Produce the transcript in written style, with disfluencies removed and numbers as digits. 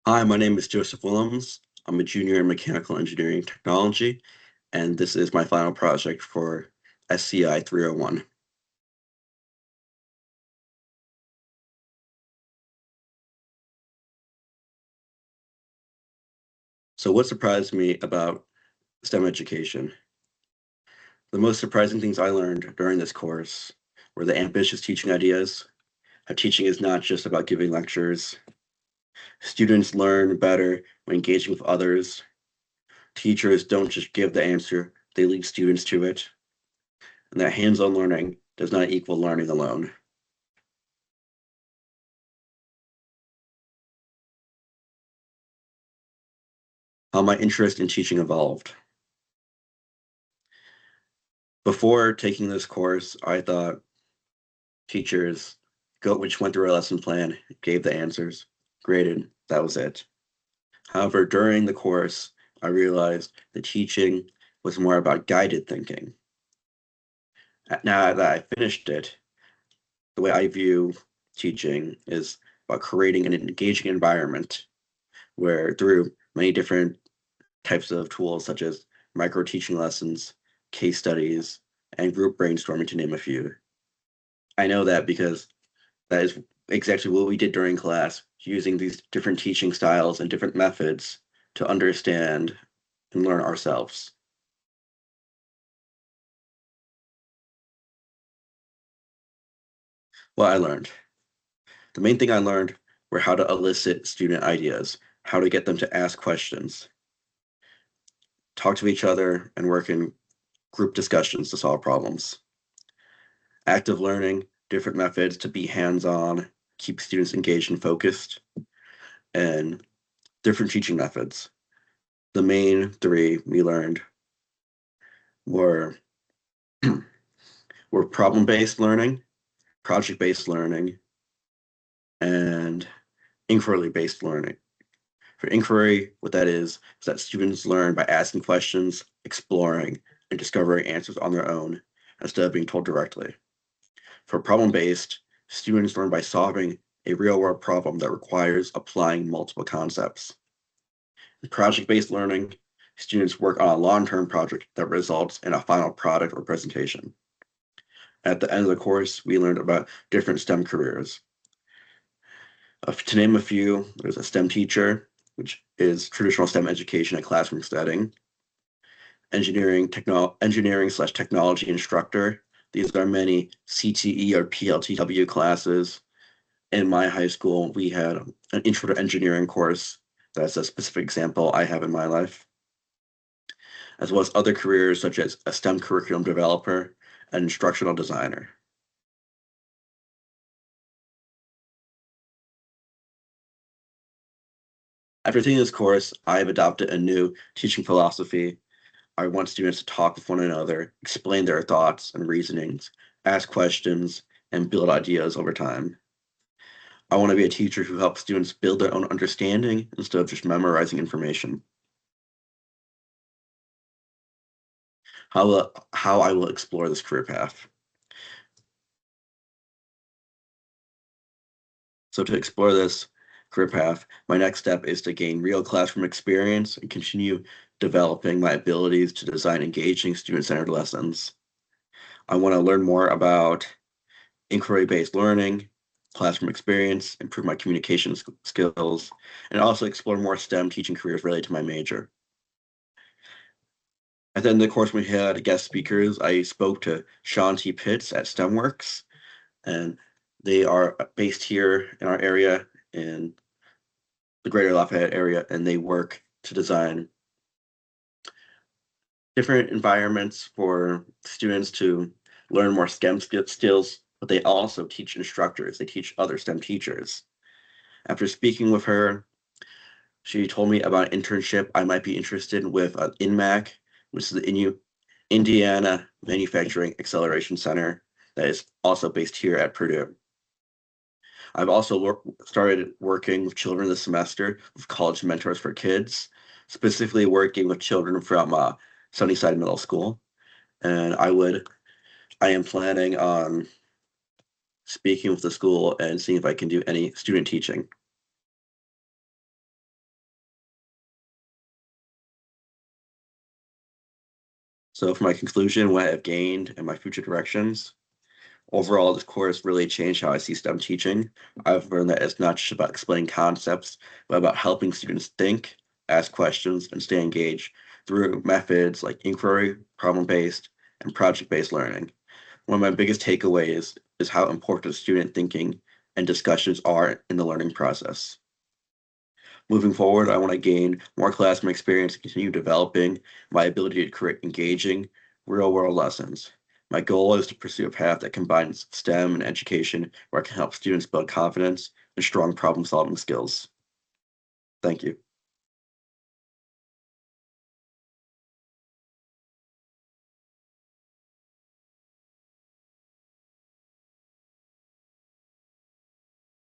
Hi, my name is Joseph Willems. I'm a junior in mechanical engineering technology, and this is my final project for SCI 301. So what surprised me about STEM education? The most surprising things I learned during this course were the ambitious teaching ideas, how teaching is not just about giving lectures. Students learn better when engaging with others. Teachers don't just give the answer, they lead students to it. And that hands-on learning does not equal learning alone. How my interest in teaching evolved. Before taking this course, I thought teachers which went through a lesson plan, gave the answers, graded, that was it. However, during the course, I realized that teaching was more about guided thinking. Now that I finished it, the way I view teaching is about creating an engaging environment where through many different types of tools such as micro teaching lessons, case studies, and group brainstorming to name a few. I know that because that is exactly what we did during class, using these different teaching styles and different methods to understand and learn ourselves. What I learned. The main thing I learned were how to elicit student ideas, how to get them to ask questions, talk to each other, and work in group discussions to solve problems. Active learning, different methods to be hands-on, keep students engaged and focused, and different teaching methods. The main three we learned were were problem-based learning, project-based learning, and inquiry-based learning. For inquiry, what that is that students learn by asking questions, exploring, and discovering answers on their own instead of being told directly. For problem-based, students learn by solving a real-world problem that requires applying multiple concepts. In project-based learning, students work on a long-term project that results in a final product or presentation. At the end of the course, we learned about different STEM careers. To name a few, there's a STEM teacher, which is traditional STEM education in a classroom setting, engineering/technology instructor. These are many CTE or PLTW classes. In my high school, we had an intro to engineering course. That's a specific example I have in my life, as well as other careers such as a STEM curriculum developer and instructional designer. After taking this course, I have adopted a new teaching philosophy. I want students to talk with one another, explain their thoughts and reasonings, ask questions, and build ideas over time. I want to be a teacher who helps students build their own understanding instead of just memorizing information. How I will explore this career path. So to explore this career path, my next step is to gain real classroom experience and continue developing my abilities to design engaging student-centered lessons. I want to learn more about inquiry-based learning, classroom experience, improve my communication skills, and also explore more STEM teaching careers related to my major. At the end of the course, we had guest speakers. I spoke to Sean T. Pitts at STEMworks, and they are based here in our area in the greater Lafayette area, and they work to design different environments for students to learn more STEM skills, but they also teach instructors. They teach other STEM teachers. After speaking with her, she told me about an internship I might be interested in with INMAC, which is the Indiana Manufacturing Acceleration Center that is also based here at Purdue. I've also started working with children this semester with College Mentors for Kids, specifically working with children from Sunnyside Middle School. And I am planning on speaking with the school and seeing if I can do any student teaching. So for my conclusion, what I have gained and my future directions, overall, this course really changed how I see STEM teaching. I've learned that it's not just about explaining concepts, but about helping students think, ask questions, and stay engaged through methods like inquiry, problem-based, and project-based learning. One of my biggest takeaways is how important student thinking and discussions are in the learning process. Moving forward, I want to gain more classroom experience and continue developing my ability to create engaging, real world lessons. My goal is to pursue a path that combines STEM and education where I can help students build confidence and strong problem solving skills. Thank you.